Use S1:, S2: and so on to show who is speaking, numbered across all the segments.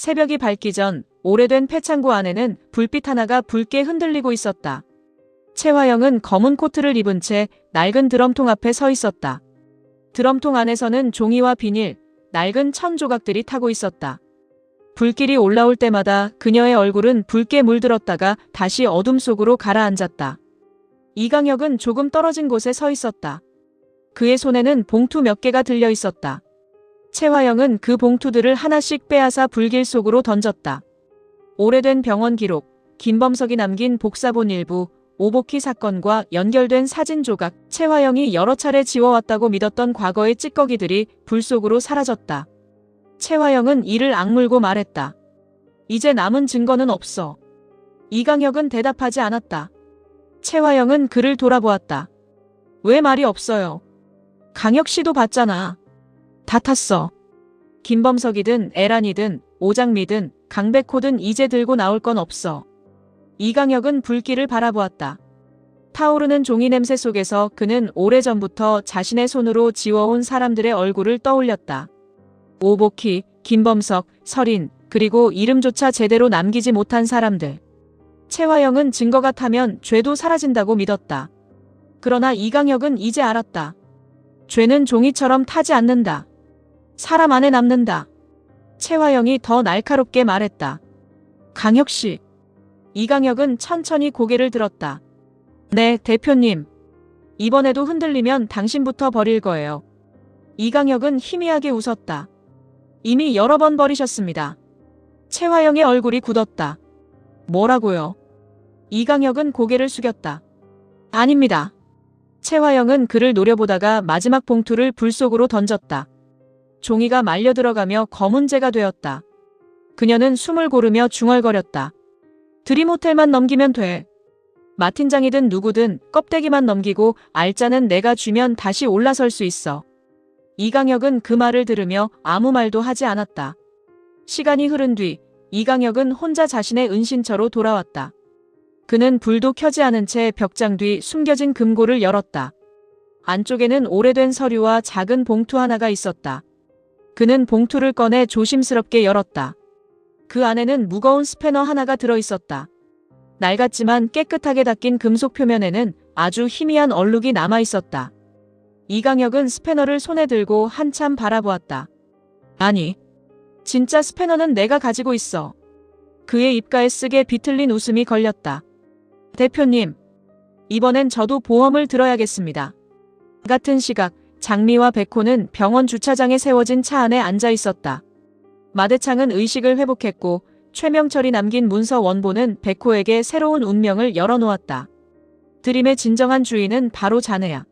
S1: 새벽이 밝기 전 오래된 폐창고 안에는 불빛 하나가 붉게 흔들리고 있었다. 최화영은 검은 코트를 입은 채 낡은 드럼통 앞에 서 있었다. 드럼통 안에서는 종이와 비닐, 낡은 천 조각들이 타고 있었다. 불길이 올라올 때마다 그녀의 얼굴은 붉게 물들었다가 다시 어둠 속으로 가라앉았다. 이강혁은 조금 떨어진 곳에 서 있었다. 그의 손에는 봉투 몇 개가 들려 있었다. 최화영은 그 봉투들을 하나씩 빼앗아 불길 속으로 던졌다. 오래된 병원 기록, 김범석이 남긴 복사본 일부, 오복희 사건과 연결된 사진 조각, 최화영이 여러 차례 지워왔다고 믿었던 과거의 찌꺼기들이 불 속으로 사라졌다. 최화영은 이를 악물고 말했다. 이제 남은 증거는 없어. 이강혁은 대답하지 않았다. 최화영은 그를 돌아보았다. 왜 말이 없어요? 강혁 씨도 봤잖아. 다 탔어. 김범석이든 에란이든 오장미든 강백호든 이제 들고 나올 건 없어. 이강혁은 불길을 바라보았다. 타오르는 종이 냄새 속에서 그는 오래전부터 자신의 손으로 지워온 사람들의 얼굴을 떠올렸다. 오복희, 김범석, 설인, 그리고 이름조차 제대로 남기지 못한 사람들. 최화영은 증거가 타면 죄도 사라진다고 믿었다. 그러나 이강혁은 이제 알았다. 죄는 종이처럼 타지 않는다. 사람 안에 남는다. 최화영이 더 날카롭게 말했다. 강혁 씨. 이강혁은 천천히 고개를 들었다. 네, 대표님. 이번에도 흔들리면 당신부터 버릴 거예요. 이강혁은 희미하게 웃었다. 이미 여러 번 버리셨습니다. 최화영의 얼굴이 굳었다. 뭐라고요? 이강혁은 고개를 숙였다. 아닙니다. 최화영은 그를 노려보다가 마지막 봉투를 불 속으로 던졌다. 종이가 말려 들어가며 검은재가 되었다. 그녀는 숨을 고르며 중얼거렸다. 드림호텔만 넘기면 돼. 마 팀장이든 누구든 껍데기만 넘기고 알짜는 내가 주면 다시 올라설 수 있어. 이강혁은 그 말을 들으며 아무 말도 하지 않았다. 시간이 흐른 뒤 이강혁은 혼자 자신의 은신처로 돌아왔다. 그는 불도 켜지 않은 채 벽장 뒤 숨겨진 금고를 열었다. 안쪽에는 오래된 서류와 작은 봉투 하나가 있었다. 그는 봉투를 꺼내 조심스럽게 열었다. 그 안에는 무거운 스패너 하나가 들어있었다. 낡았지만 깨끗하게 닦인 금속 표면에는 아주 희미한 얼룩이 남아있었다. 이강혁은 스패너를 손에 들고 한참 바라보았다. 아니, 진짜 스패너는 내가 가지고 있어. 그의 입가에 쓰게 비틀린 웃음이 걸렸다. 대표님, 이번엔 저도 보험을 들어야겠습니다. 같은 시각, 장미와 백호는 병원 주차장에 세워진 차 안에 앉아 있었다. 마대창은 의식을 회복했고 최명철이 남긴 문서 원본은 백호에게 새로운 운명을 열어놓았다. 드림의 진정한 주인은 바로 자네야.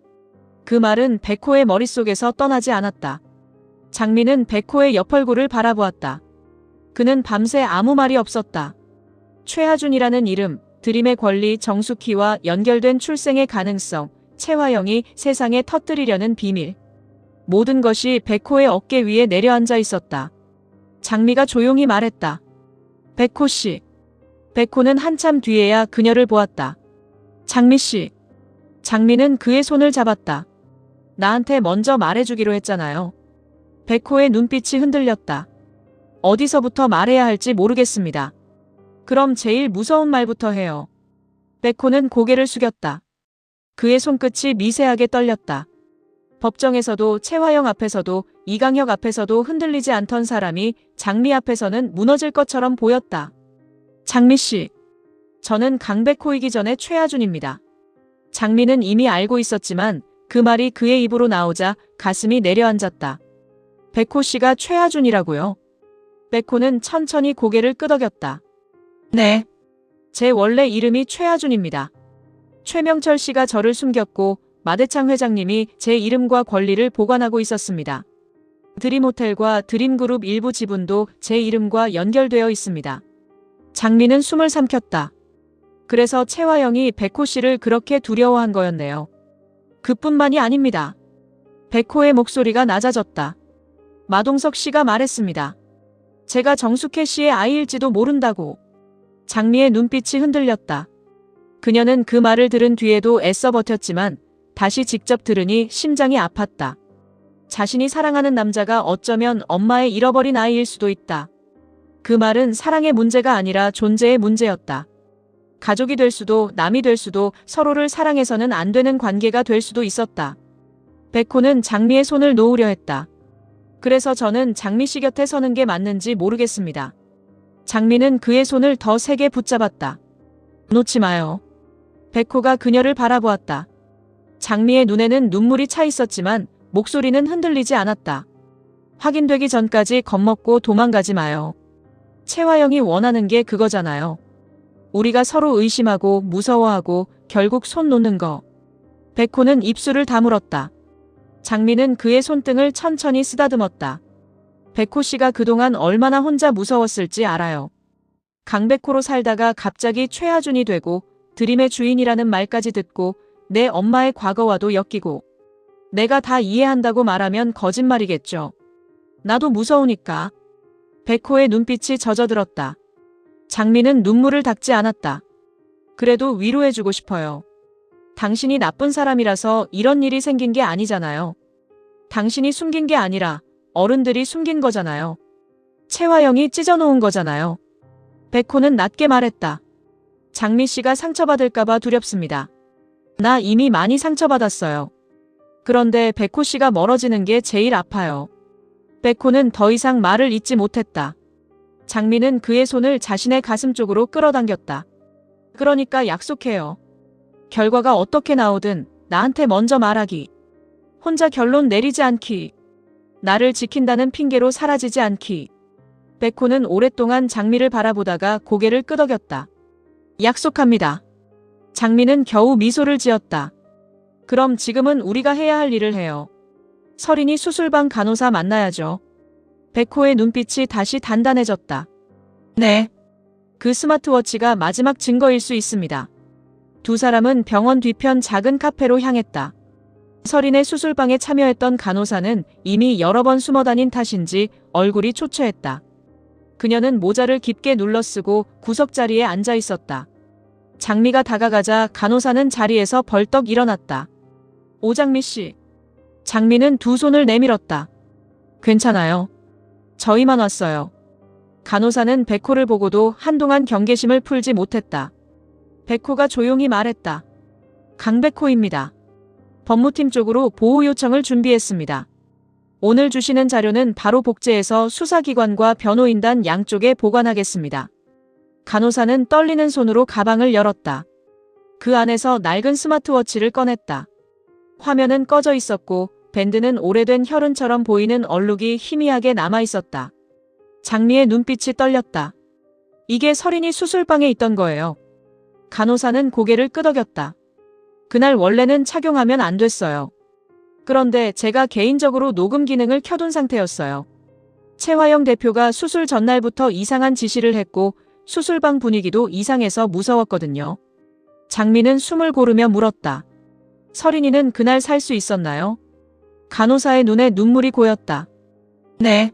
S1: 그 말은 백호의 머릿속에서 떠나지 않았다. 장미는 백호의 옆얼굴을 바라보았다. 그는 밤새 아무 말이 없었다. 최하준이라는 이름, 드림의 권리, 정숙희와 연결된 출생의 가능성, 최화영이 세상에 터뜨리려는 비밀. 모든 것이 백호의 어깨 위에 내려앉아 있었다. 장미가 조용히 말했다. 백호 씨. 백호는 한참 뒤에야 그녀를 보았다. 장미 씨. 장미는 그의 손을 잡았다. 나한테 먼저 말해주기로 했잖아요. 백호의 눈빛이 흔들렸다. 어디서부터 말해야 할지 모르겠습니다. 그럼 제일 무서운 말부터 해요. 백호는 고개를 숙였다. 그의 손끝이 미세하게 떨렸다. 법정에서도 최화영 앞에서도 이강혁 앞에서도 흔들리지 않던 사람이 장미 앞에서는 무너질 것처럼 보였다. 장미 씨. 저는 강백호이기 전에 최하준입니다. 장미는 이미 알고 있었지만 그 말이 그의 입으로 나오자 가슴이 내려앉았다. 백호 씨가 최하준이라고요? 백호는 천천히 고개를 끄덕였다. 네. 제 원래 이름이 최하준입니다. 최명철 씨가 저를 숨겼고 마대창 회장님이 제 이름과 권리를 보관하고 있었습니다. 드림호텔과 드림그룹 일부 지분도 제 이름과 연결되어 있습니다. 장미는 숨을 삼켰다. 그래서 최화영이 백호 씨를 그렇게 두려워한 거였네요. 그뿐만이 아닙니다. 백호의 목소리가 낮아졌다. 마동석 씨가 말했습니다. 제가 정숙혜 씨의 아이일지도 모른다고. 장미의 눈빛이 흔들렸다. 그녀는 그 말을 들은 뒤에도 애써 버텼지만 다시 직접 들으니 심장이 아팠다. 자신이 사랑하는 남자가 어쩌면 엄마의 잃어버린 아이일 수도 있다. 그 말은 사랑의 문제가 아니라 존재의 문제였다. 가족이 될 수도 남이 될 수도 서로를 사랑해서는 안 되는 관계가 될 수도 있었다. 백호는 장미의 손을 놓으려 했다. 그래서 저는 장미 씨 곁에 서는 게 맞는지 모르겠습니다. 장미는 그의 손을 더 세게 붙잡았다. 놓지 마요. 백호가 그녀를 바라보았다. 장미의 눈에는 눈물이 차 있었지만 목소리는 흔들리지 않았다. 확인되기 전까지 겁먹고 도망가지 마요. 채화영이 원하는 게 그거잖아요. 우리가 서로 의심하고 무서워하고 결국 손 놓는 거. 백호는 입술을 다물었다. 장미는 그의 손등을 천천히 쓰다듬었다. 백호 씨가 그동안 얼마나 혼자 무서웠을지 알아요. 강백호로 살다가 갑자기 최하준이 되고 드림의 주인이라는 말까지 듣고 내 엄마의 과거와도 엮이고 내가 다 이해한다고 말하면 거짓말이겠죠. 나도 무서우니까. 백호의 눈빛이 젖어들었다. 장미는 눈물을 닦지 않았다. 그래도 위로해주고 싶어요. 당신이 나쁜 사람이라서 이런 일이 생긴 게 아니잖아요. 당신이 숨긴 게 아니라 어른들이 숨긴 거잖아요. 채화영이 찢어놓은 거잖아요. 백호는 낮게 말했다. 장미 씨가 상처받을까봐 두렵습니다. 나 이미 많이 상처받았어요. 그런데 백호 씨가 멀어지는 게 제일 아파요. 백호는 더 이상 말을 잇지 못했다. 장미는 그의 손을 자신의 가슴 쪽으로 끌어당겼다. 그러니까 약속해요. 결과가 어떻게 나오든 나한테 먼저 말하기. 혼자 결론 내리지 않기. 나를 지킨다는 핑계로 사라지지 않기. 백호는 오랫동안 장미를 바라보다가 고개를 끄덕였다. 약속합니다. 장미는 겨우 미소를 지었다. 그럼 지금은 우리가 해야 할 일을 해요. 설인이 수술방 간호사 만나야죠. 백호의 눈빛이 다시 단단해졌다. 네. 그 스마트워치가 마지막 증거일 수 있습니다. 두 사람은 병원 뒤편 작은 카페로 향했다. 설인의 수술방에 참여했던 간호사는 이미 여러 번 숨어 다닌 탓인지 얼굴이 초췌했다. 그녀는 모자를 깊게 눌러쓰고 구석자리에 앉아 있었다. 장미가 다가가자 간호사는 자리에서 벌떡 일어났다. 오장미 씨. 장미는 두 손을 내밀었다. 괜찮아요. 저희만 왔어요. 간호사는 백호를 보고도 한동안 경계심을 풀지 못했다. 백호가 조용히 말했다. 강백호입니다. 법무팀 쪽으로 보호 요청을 준비했습니다. 오늘 주시는 자료는 바로 복제해서 수사기관과 변호인단 양쪽에 보관하겠습니다. 간호사는 떨리는 손으로 가방을 열었다. 그 안에서 낡은 스마트워치를 꺼냈다. 화면은 꺼져 있었고 밴드는 오래된 혈흔처럼 보이는 얼룩이 희미하게 남아있었다. 장미의 눈빛이 떨렸다. 이게 설인이 수술방에 있던 거예요. 간호사는 고개를 끄덕였다. 그날 원래는 착용하면 안 됐어요. 그런데 제가 개인적으로 녹음 기능을 켜둔 상태였어요. 채화영 대표가 수술 전날부터 이상한 지시를 했고 수술방 분위기도 이상해서 무서웠거든요. 장미는 숨을 고르며 물었다. 설인이는 그날 살 수 있었나요? 간호사의 눈에 눈물이 고였다. 네.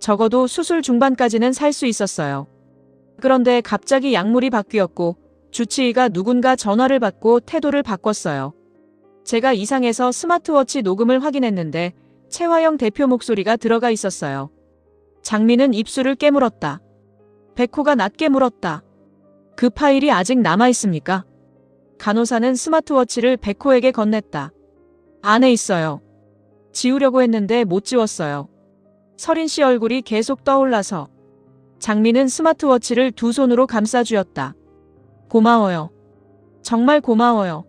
S1: 적어도 수술 중반까지는 살 수 있었어요. 그런데 갑자기 약물이 바뀌었고 주치의가 누군가 전화를 받고 태도를 바꿨어요. 제가 이상해서 스마트워치 녹음을 확인했는데 채화영 대표 목소리가 들어가 있었어요. 장미는 입술을 깨물었다. 백호가 낮게 물었다. 그 파일이 아직 남아있습니까? 간호사는 스마트워치를 백호에게 건넸다. 안에 있어요. 지우려고 했는데 못 지웠어요. 설인 씨 얼굴이 계속 떠올라서. 장미는 스마트워치를 두 손으로 감싸주었다. 고마워요. 정말 고마워요.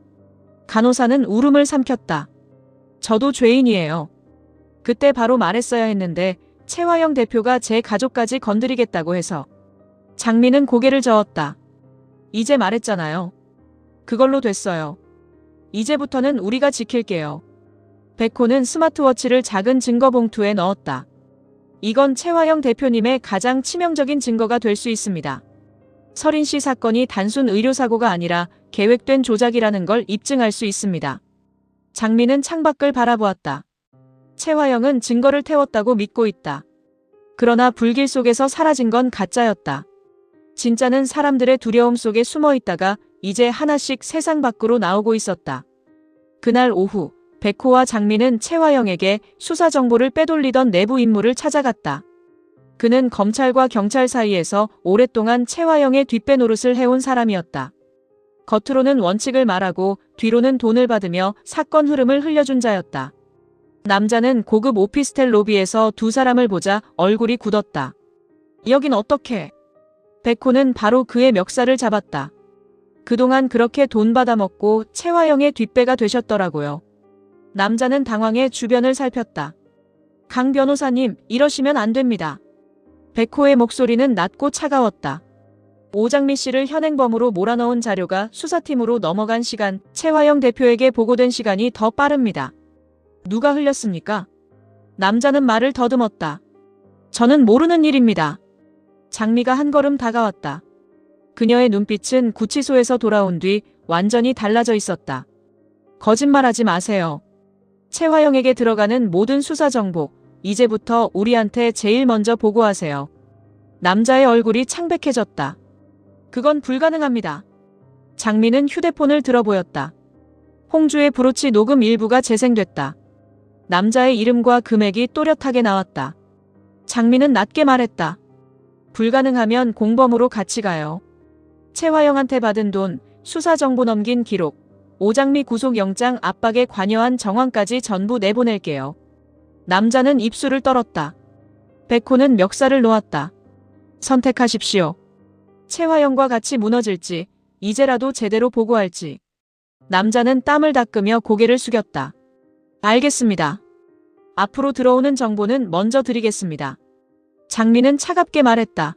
S1: 간호사는 울음을 삼켰다. 저도 죄인이에요. 그때 바로 말했어야 했는데 채화영 대표가 제 가족까지 건드리겠다고 해서. 장미는 고개를 저었다. 이제 말했잖아요. 그걸로 됐어요. 이제부터는 우리가 지킬게요. 백호는 스마트워치를 작은 증거 봉투에 넣었다. 이건 채화영 대표님의 가장 치명적인 증거가 될 수 있습니다. 설인 씨 사건이 단순 의료사고가 아니라 계획된 조작이라는 걸 입증할 수 있습니다. 장미는 창밖을 바라보았다. 채화영은 증거를 태웠다고 믿고 있다. 그러나 불길 속에서 사라진 건 가짜였다. 진짜는 사람들의 두려움 속에 숨어 있다가 이제 하나씩 세상 밖으로 나오고 있었다. 그날 오후 백호와 장미는 채화영에게 수사 정보를 빼돌리던 내부 인물을 찾아갔다. 그는 검찰과 경찰 사이에서 오랫동안 채화영의 뒷배 노릇을 해온 사람이었다. 겉으로는 원칙을 말하고 뒤로는 돈을 받으며 사건 흐름을 흘려준 자였다. 남자는 고급 오피스텔 로비에서 두 사람을 보자 얼굴이 굳었다. 여긴 어떻게? 백호는 바로 그의 멱살을 잡았다. 그동안 그렇게 돈 받아먹고 채화영의 뒷배가 되셨더라고요. 남자는 당황해 주변을 살폈다. 강 변호사님, 이러시면 안 됩니다. 백호의 목소리는 낮고 차가웠다. 오장미 씨를 현행범으로 몰아넣은 자료가 수사팀으로 넘어간 시간, 채화영 대표에게 보고된 시간이 더 빠릅니다. 누가 흘렸습니까? 남자는 말을 더듬었다. 저는 모르는 일입니다. 장미가 한 걸음 다가왔다. 그녀의 눈빛은 구치소에서 돌아온 뒤 완전히 달라져 있었다. 거짓말하지 마세요. 채화영에게 들어가는 모든 수사 정보, 이제부터 우리한테 제일 먼저 보고하세요. 남자의 얼굴이 창백해졌다. 그건 불가능합니다. 장미는 휴대폰을 들어보였다. 홍주의 브로치 녹음 일부가 재생됐다. 남자의 이름과 금액이 또렷하게 나왔다. 장미는 낮게 말했다. 불가능하면 공범으로 같이 가요. 채화영한테 받은 돈, 수사 정보 넘긴 기록, 오장미 구속영장 압박에 관여한 정황까지 전부 내보낼게요. 남자는 입술을 떨었다. 백호는 멱살을 놓았다. 선택하십시오. 채화영과 같이 무너질지, 이제라도 제대로 보고할지. 남자는 땀을 닦으며 고개를 숙였다. 알겠습니다. 앞으로 들어오는 정보는 먼저 드리겠습니다. 장미는 차갑게 말했다.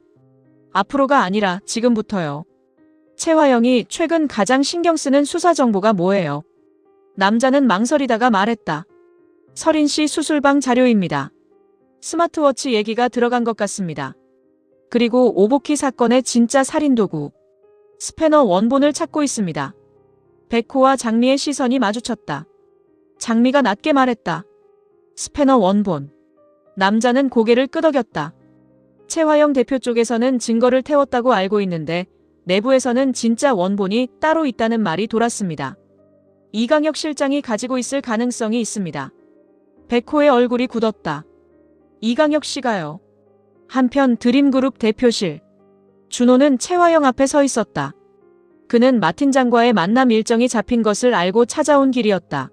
S1: 앞으로가 아니라 지금부터요. 채화영이 최근 가장 신경 쓰는 수사 정보가 뭐예요? 남자는 망설이다가 말했다. 설인 씨 수술방 자료입니다. 스마트워치 얘기가 들어간 것 같습니다. 그리고 오복희 사건의 진짜 살인도구. 스패너 원본을 찾고 있습니다. 백호와 장미의 시선이 마주쳤다. 장미가 낮게 말했다. 스패너 원본. 남자는 고개를 끄덕였다. 채화영 대표 쪽에서는 증거를 태웠다고 알고 있는데 내부에서는 진짜 원본이 따로 있다는 말이 돌았습니다. 이강혁 실장이 가지고 있을 가능성이 있습니다. 백호의 얼굴이 굳었다. 이강혁 씨가요. 한편 드림그룹 대표실. 준호는 채화영 앞에 서 있었다. 그는 마 팀장과의 만남 일정이 잡힌 것을 알고 찾아온 길이었다.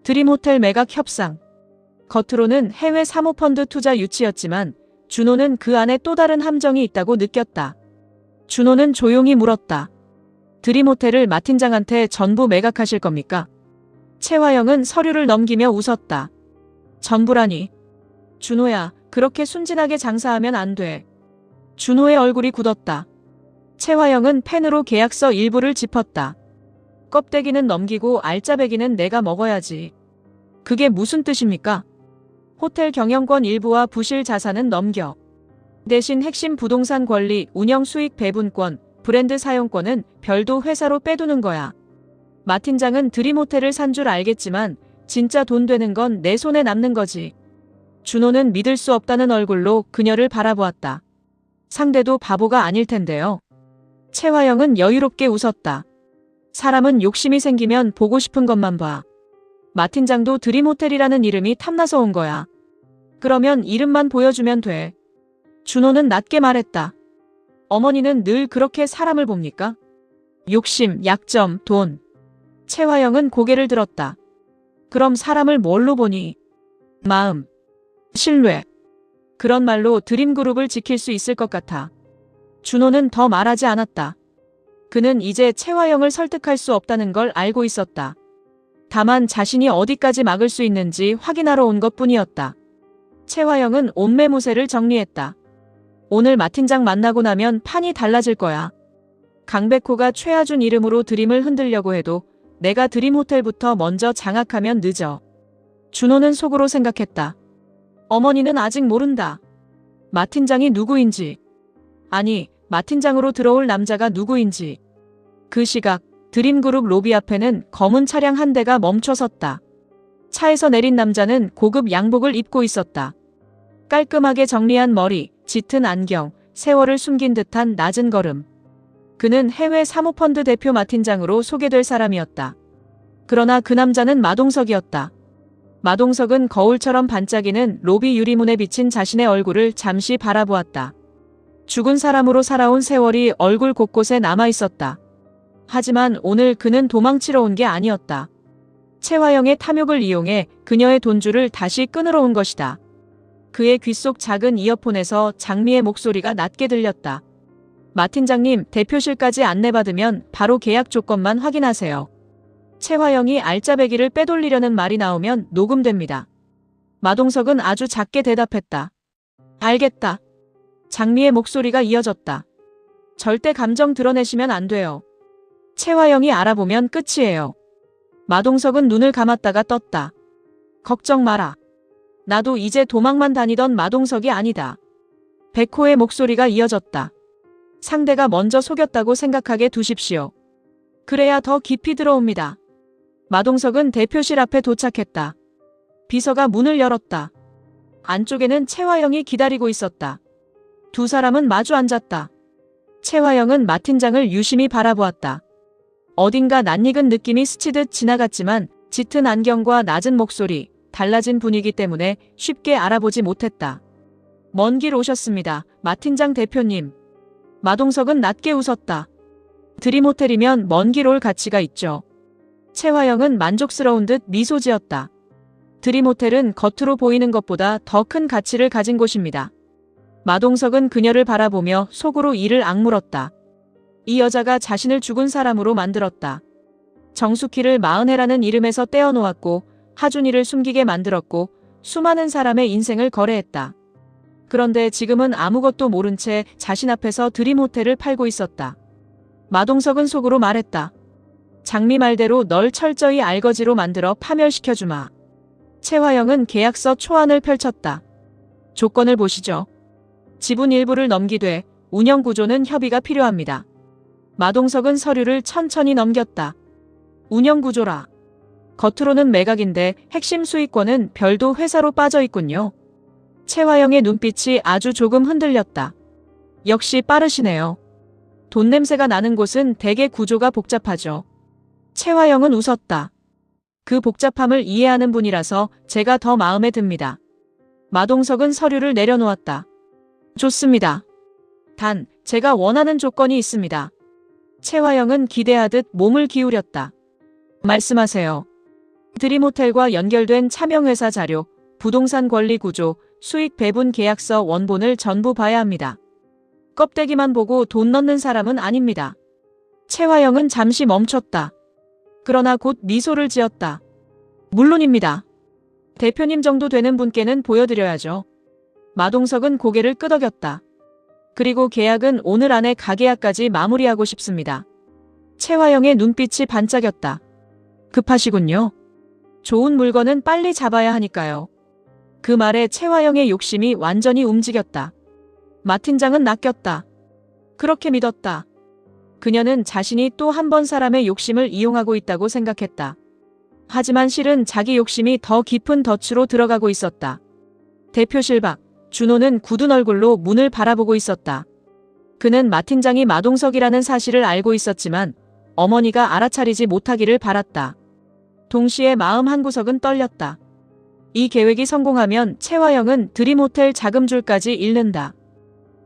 S1: 드림호텔 매각 협상. 겉으로는 해외 사모펀드 투자 유치였지만 준호는 그 안에 또 다른 함정이 있다고 느꼈다. 준호는 조용히 물었다. 드림호텔을 마 팀장한테 전부 매각하실 겁니까? 채화영은 서류를 넘기며 웃었다. 전부라니. 준호야, 그렇게 순진하게 장사하면 안 돼. 준호의 얼굴이 굳었다. 채화영은 펜으로 계약서 일부를 짚었다. 껍데기는 넘기고 알짜배기는 내가 먹어야지. 그게 무슨 뜻입니까? 호텔 경영권 일부와 부실 자산은 넘겨. 대신 핵심 부동산 권리, 운영 수익 배분권, 브랜드 사용권은 별도 회사로 빼두는 거야. 마 팀장은 드림호텔을 산 줄 알겠지만 진짜 돈 되는 건 내 손에 남는 거지. 준호는 믿을 수 없다는 얼굴로 그녀를 바라보았다. 상대도 바보가 아닐 텐데요. 채화영은 여유롭게 웃었다. 사람은 욕심이 생기면 보고 싶은 것만 봐. 마 팀장도 드림호텔이라는 이름이 탐나서 온 거야. 그러면 이름만 보여주면 돼. 준호는 낮게 말했다. 어머니는 늘 그렇게 사람을 봅니까? 욕심, 약점, 돈. 채화영은 고개를 들었다. 그럼 사람을 뭘로 보니? 마음, 신뢰. 그런 말로 드림그룹을 지킬 수 있을 것 같아. 준호는 더 말하지 않았다. 그는 이제 채화영을 설득할 수 없다는 걸 알고 있었다. 다만 자신이 어디까지 막을 수 있는지 확인하러 온 것뿐이었다. 채화영은 옷매무새를 정리했다. 오늘 마 팀장 만나고 나면 판이 달라질 거야. 강백호가 최하준 이름으로 드림을 흔들려고 해도 내가 드림호텔부터 먼저 장악하면 늦어. 준호는 속으로 생각했다. 어머니는 아직 모른다. 마 팀장이 누구인지. 아니, 마 팀장으로 들어올 남자가 누구인지. 그 시각 드림그룹 로비 앞에는 검은 차량 한 대가 멈춰섰다. 차에서 내린 남자는 고급 양복을 입고 있었다. 깔끔하게 정리한 머리, 짙은 안경, 세월을 숨긴 듯한 낮은 걸음. 그는 해외 사모펀드 대표 마 팀장으로 소개될 사람이었다. 그러나 그 남자는 마동석이었다. 마동석은 거울처럼 반짝이는 로비 유리문에 비친 자신의 얼굴을 잠시 바라보았다. 죽은 사람으로 살아온 세월이 얼굴 곳곳에 남아 있었다. 하지만 오늘 그는 도망치러 온 게 아니었다. 최화영의 탐욕을 이용해 그녀의 돈줄을 다시 끊으러 온 것이다. 그의 귀 속 작은 이어폰에서 장미의 목소리가 낮게 들렸다. 마 팀장님, 대표실까지 안내받으면 바로 계약 조건만 확인하세요. 최화영이 알짜배기를 빼돌리려는 말이 나오면 녹음됩니다. 마동석은 아주 작게 대답했다. 알겠다. 장미의 목소리가 이어졌다. 절대 감정 드러내시면 안 돼요. 최화영이 알아보면 끝이에요. 마동석은 눈을 감았다가 떴다. 걱정 마라. 나도 이제 도망만 다니던 마동석이 아니다. 백호의 목소리가 이어졌다. 상대가 먼저 속였다고 생각하게 두십시오. 그래야 더 깊이 들어옵니다. 마동석은 대표실 앞에 도착했다. 비서가 문을 열었다. 안쪽에는 최화영이 기다리고 있었다. 두 사람은 마주 앉았다. 최화영은 마 팀장을 유심히 바라보았다. 어딘가 낯익은 느낌이 스치듯 지나갔지만 짙은 안경과 낮은 목소리, 달라진 분위기 때문에 쉽게 알아보지 못했다. 먼 길 오셨습니다. 마 팀장 대표님. 마동석은 낮게 웃었다. 드림호텔이면 먼 길 올 가치가 있죠. 최화영은 만족스러운 듯 미소 지었다. 드림호텔은 겉으로 보이는 것보다 더 큰 가치를 가진 곳입니다. 마동석은 그녀를 바라보며 속으로 이를 악물었다. 이 여자가 자신을 죽은 사람으로 만들었다. 정숙희를 마은혜라는 이름에서 떼어놓았고 하준이를 숨기게 만들었고 수많은 사람의 인생을 거래했다. 그런데 지금은 아무것도 모른 채 자신 앞에서 드림호텔을 팔고 있었다. 마동석은 속으로 말했다. 장미 말대로 널 철저히 알거지로 만들어 파멸시켜주마. 최화영은 계약서 초안을 펼쳤다. 조건을 보시죠. 지분 일부를 넘기되 운영구조는 협의가 필요합니다. 마동석은 서류를 천천히 넘겼다. 운영구조라. 겉으로는 매각인데 핵심 수익권은 별도 회사로 빠져 있군요. 최화영의 눈빛이 아주 조금 흔들렸다. 역시 빠르시네요. 돈 냄새가 나는 곳은 대개 구조가 복잡하죠. 최화영은 웃었다. 그 복잡함을 이해하는 분이라서 제가 더 마음에 듭니다. 마동석은 서류를 내려놓았다. 좋습니다. 단, 제가 원하는 조건이 있습니다. 최화영은 기대하듯 몸을 기울였다. 말씀하세요. 드림호텔과 연결된 차명회사 자료, 부동산 권리 구조, 수익 배분 계약서 원본을 전부 봐야 합니다. 껍데기만 보고 돈 넣는 사람은 아닙니다. 최화영은 잠시 멈췄다. 그러나 곧 미소를 지었다. 물론입니다. 대표님 정도 되는 분께는 보여드려야죠. 마동석은 고개를 끄덕였다. 그리고 계약은 오늘 안에 가계약까지 마무리하고 싶습니다. 최화영의 눈빛이 반짝였다. 급하시군요. 좋은 물건은 빨리 잡아야 하니까요. 그 말에 최화영의 욕심이 완전히 움직였다. 마 팀장은 낚였다. 그렇게 믿었다. 그녀는 자신이 또 한 번 사람의 욕심을 이용하고 있다고 생각했다. 하지만 실은 자기 욕심이 더 깊은 덫으로 들어가고 있었다. 대표실 밖, 준호는 굳은 얼굴로 문을 바라보고 있었다. 그는 마 팀장이 마동석이라는 사실을 알고 있었지만 어머니가 알아차리지 못하기를 바랐다. 동시에 마음 한구석은 떨렸다. 이 계획이 성공하면 최화영은 드림호텔 자금줄까지 잃는다.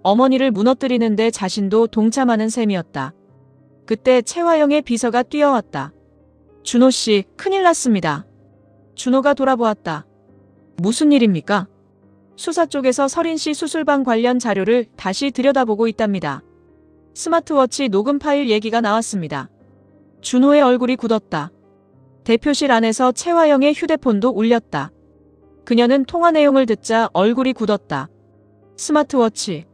S1: 어머니를 무너뜨리는데 자신도 동참하는 셈이었다. 그때 최화영의 비서가 뛰어왔다. 준호 씨, 큰일 났습니다. 준호가 돌아보았다. 무슨 일입니까? 수사 쪽에서 서린 씨 수술방 관련 자료를 다시 들여다보고 있답니다. 스마트워치 녹음 파일 얘기가 나왔습니다. 준호의 얼굴이 굳었다. 대표실 안에서 최화영의 휴대폰도 울렸다. 그녀는 통화 내용을 듣자 얼굴이 굳었다. 스마트워치.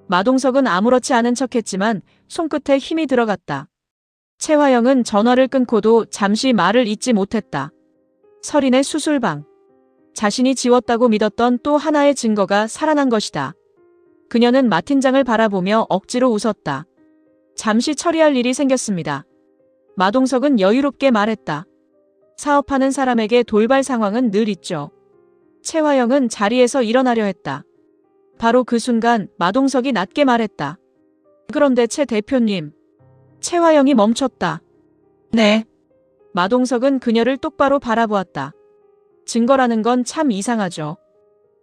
S1: 마동석은 아무렇지 않은 척했지만 손끝에 힘이 들어갔다. 최화영은 전화를 끊고도 잠시 말을 잇지 못했다. 서린의 수술방. 자신이 지웠다고 믿었던 또 하나의 증거가 살아난 것이다. 그녀는 마 팀장을 바라보며 억지로 웃었다. 잠시 처리할 일이 생겼습니다. 마동석은 여유롭게 말했다. 사업하는 사람에게 돌발 상황은 늘 있죠. 최화영은 자리에서 일어나려 했다. 바로 그 순간 마동석이 낮게 말했다. 그런데 최 대표님. 최화영이 멈췄다. 네. 마동석은 그녀를 똑바로 바라보았다. 증거라는 건 참 이상하죠.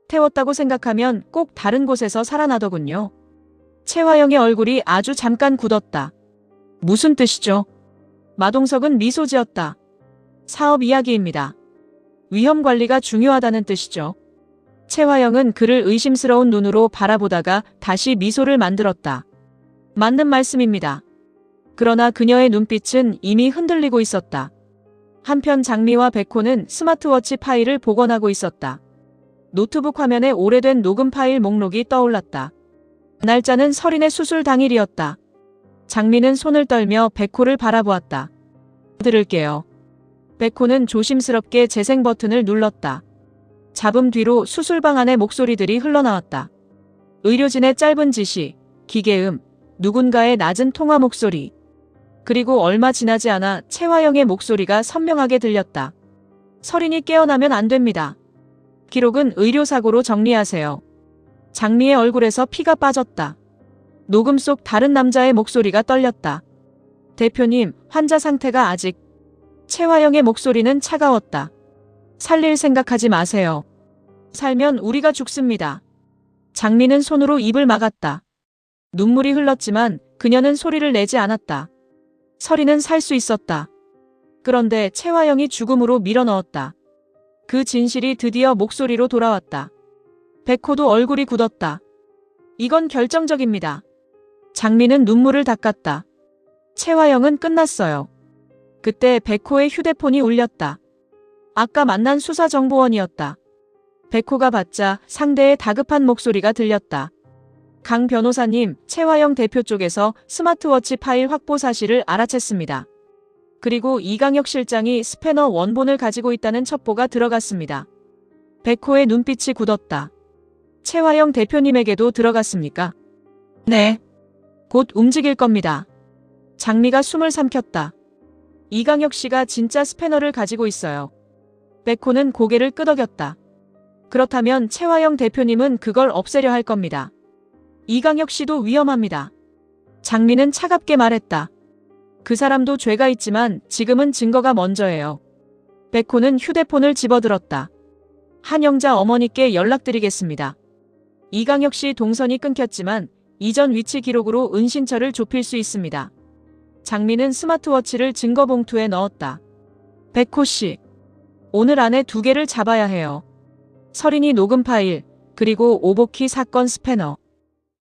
S1: 태웠다고 생각하면 꼭 다른 곳에서 살아나더군요. 최화영의 얼굴이 아주 잠깐 굳었다. 무슨 뜻이죠? 마동석은 미소 지었다. 사업 이야기입니다. 위험 관리가 중요하다는 뜻이죠. 최화영은 그를 의심스러운 눈으로 바라보다가 다시 미소를 만들었다. 맞는 말씀입니다. 그러나 그녀의 눈빛은 이미 흔들리고 있었다. 한편 장미와 백호는 스마트워치 파일을 복원하고 있었다. 노트북 화면에 오래된 녹음 파일 목록이 떠올랐다. 날짜는 설인의 수술 당일이었다. 장미는 손을 떨며 백호를 바라보았다. 들을게요. 백호는 조심스럽게 재생 버튼을 눌렀다. 잡음 뒤로 수술방 안의 목소리들이 흘러나왔다. 의료진의 짧은 지시, 기계음, 누군가의 낮은 통화 목소리. 그리고 얼마 지나지 않아 최화영의 목소리가 선명하게 들렸다. 설인이 깨어나면 안 됩니다. 기록은 의료사고로 정리하세요. 장미의 얼굴에서 피가 빠졌다. 녹음 속 다른 남자의 목소리가 떨렸다. 대표님, 환자 상태가 아직... 최화영의 목소리는 차가웠다. 살릴 생각하지 마세요. 살면 우리가 죽습니다. 장미는 손으로 입을 막았다. 눈물이 흘렀지만 그녀는 소리를 내지 않았다. 설이는 살 수 있었다. 그런데 최화영이 죽음으로 밀어넣었다. 그 진실이 드디어 목소리로 돌아왔다. 백호도 얼굴이 굳었다. 이건 결정적입니다. 장미는 눈물을 닦았다. 최화영은 끝났어요. 그때 백호의 휴대폰이 울렸다. 아까 만난 수사정보원이었다. 백호가 받자 상대의 다급한 목소리가 들렸다. 강 변호사님, 최화영 대표 쪽에서 스마트워치 파일 확보 사실을 알아챘습니다. 그리고 이강혁 실장이 스패너 원본을 가지고 있다는 첩보가 들어갔습니다. 백호의 눈빛이 굳었다. 최화영 대표님에게도 들어갔습니까? 네. 곧 움직일 겁니다. 장미가 숨을 삼켰다. 이강혁 씨가 진짜 스패너를 가지고 있어요. 백호는 고개를 끄덕였다. 그렇다면 최화영 대표님은 그걸 없애려 할 겁니다. 이강혁 씨도 위험합니다. 장미는 차갑게 말했다. 그 사람도 죄가 있지만 지금은 증거가 먼저예요. 백호는 휴대폰을 집어들었다. 한영자 어머니께 연락드리겠습니다. 이강혁 씨 동선이 끊겼지만 이전 위치 기록으로 은신처를 좁힐 수 있습니다. 장미는 스마트워치를 증거봉투에 넣었다. 백호 씨, 오늘 안에 2개를 잡아야 해요. 설인이 녹음 파일, 그리고 오보키 사건 스패너.